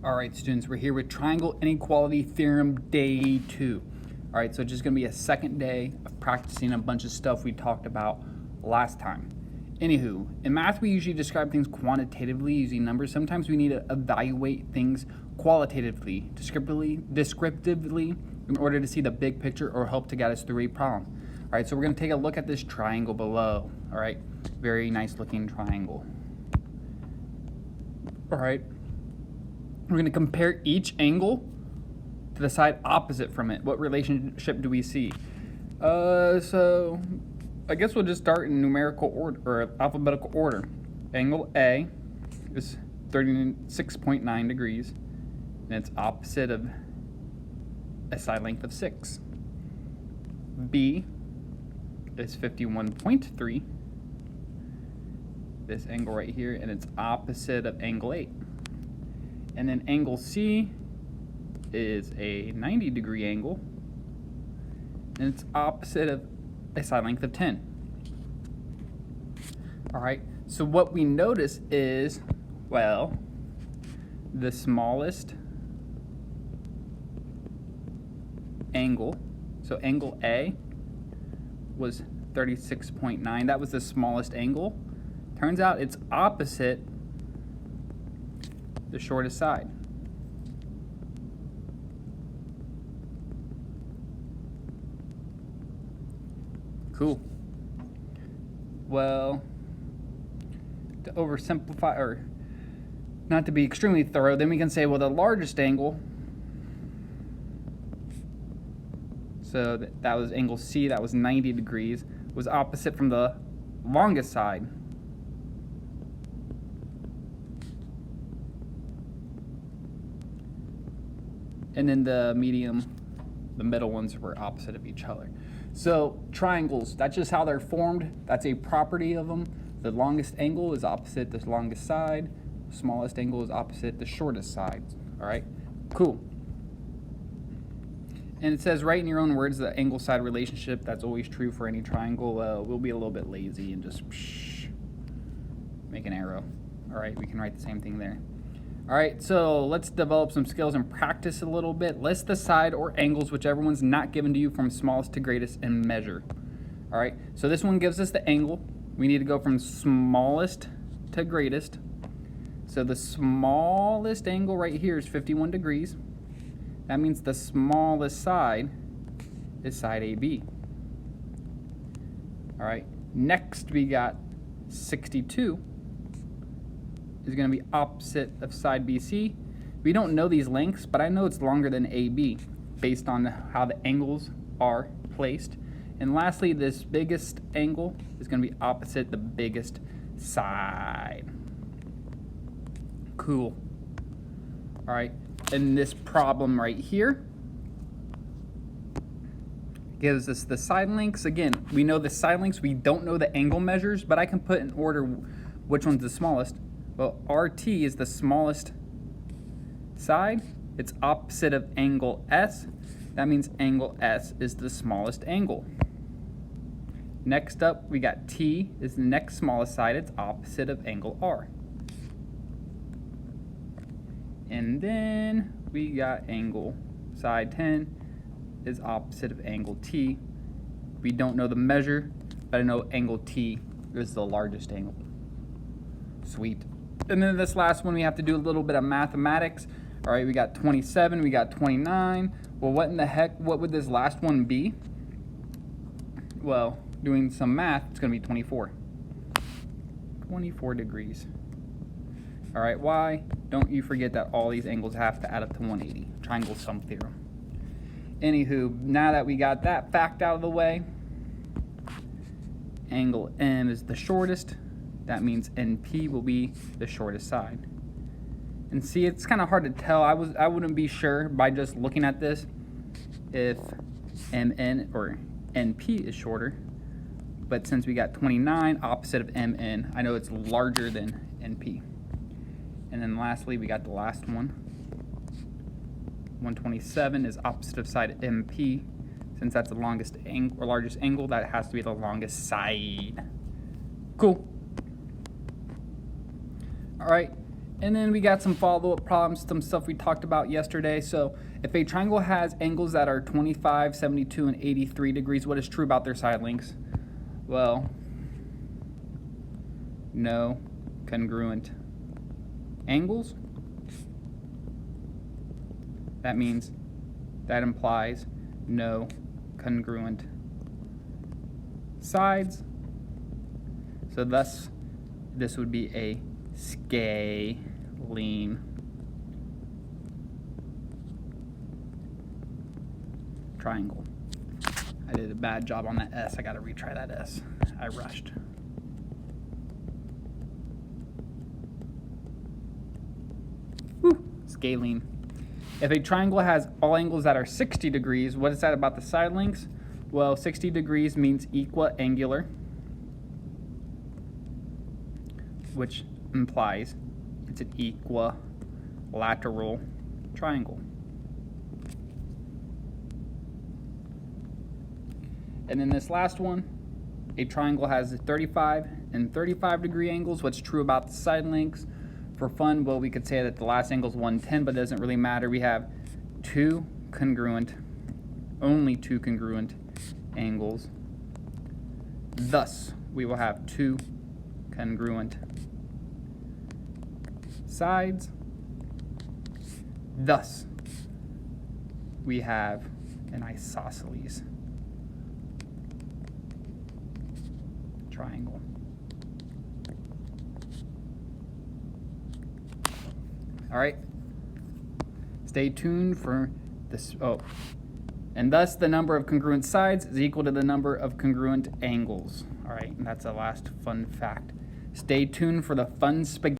All right, students, we're here with Triangle Inequality Theorem Day 2. All right, so it's just going to be a second day of practicing a bunch of stuff we talked about last time. Anywho, in math, we usually describe things quantitatively using numbers. Sometimes we need to evaluate things qualitatively, descriptively, in order to see the big picture or help to get us through a problem. All right, so we're going to take a look at this triangle below. All right, very nice looking triangle. All right. We're going to compare each angle to the side opposite from it. What relationship do we see? So I guess we'll just start in numerical order or alphabetical order. Angle A is 36.9 degrees, and it's opposite of a side length of 6. B is 51.3. This angle right here, and it's opposite of angle 8. And then angle C is a 90-degree angle, and it's opposite of a side length of 10. All right, so what we notice is, well, the smallest angle, so angle A was 36.9. That was the smallest angle. Turns out it's opposite the shortest side. Cool. Well, to oversimplify, or not to be extremely thorough, then we can say, well, the largest angle, so that was angle C, that was 90 degrees, was opposite from the longest side. And then the middle ones were opposite of each other. So triangles, that's just how they're formed. That's a property of them. The longest angle is opposite the longest side. The smallest angle is opposite the shortest side. All right, cool. And it says, write in your own words the angle side relationship. That's always true for any triangle. We'll be a little bit lazy and just make an arrow. All right, we can write the same thing there. All right, so let's develop some skills and practice a little bit. List the side or angles, whichever one's not given to you, from smallest to greatest, and measure. All right, so this one gives us the angle. We need to go from smallest to greatest. So the smallest angle right here is 51 degrees. That means the smallest side is side AB. All right, next we got 62. Is going to be opposite of side BC. We don't know these lengths, but I know it's longer than AB based on how the angles are placed. And lastly, this biggest angle is going to be opposite the biggest side. Cool. All right, and this problem right here gives us the side lengths. Again, we know the side lengths, we don't know the angle measures, but I can put in order which one's the smallest. Well, RT is the smallest side. It's opposite of angle S. That means angle S is the smallest angle. Next up, we got T is the next smallest side. It's opposite of angle R. And then we got angle side 10 is opposite of angle T. We don't know the measure, but I know angle T is the largest angle. Sweet. And then this last one, we have to do a little bit of mathematics. All right, we got 27, we got 29. Well, what in the heck, what would this last one be? Well, doing some math, it's gonna be 24. 24 degrees. All right, why? Don't you forget that all these angles have to add up to 180. Triangle sum theorem. Anywho, now that we got that fact out of the way, angle M is the shortest. That means NP will be the shortest side. And see, it's kind of hard to tell. I wouldn't be sure by just looking at this if MN or NP is shorter. But since we got 29 opposite of MN, I know it's larger than NP. And then lastly, we got the last one. 127 is opposite of side MP. Since that's the longest angle or largest angle, that has to be the longest side. Cool. All right, And then we got some follow-up problems, some stuff we talked about yesterday. So if a triangle has angles that are 25, 72, and 83 degrees, what is true about their side lengths? Well, no congruent angles. That means, that implies no congruent sides. So thus, this would be a scalene triangle. I did a bad job on that S. I gotta retry that S. I rushed. Whew. Scalene. If a triangle has all angles that are 60 degrees, what is that about the side lengths? Well, 60 degrees means equiangular, which implies it's an equilateral triangle. And then this last one, a triangle has 35 and 35 degree angles. What's true about the side lengths? For fun, well, we could say that the last angle is 110, but it doesn't really matter. We have only two congruent angles. Thus, we will have two congruent sides. Thus, we have an isosceles triangle. All right. Stay tuned for this. Oh, and thus the number of congruent sides is equal to the number of congruent angles. All right, and that's the last fun fact. Stay tuned for the fun spaghetti.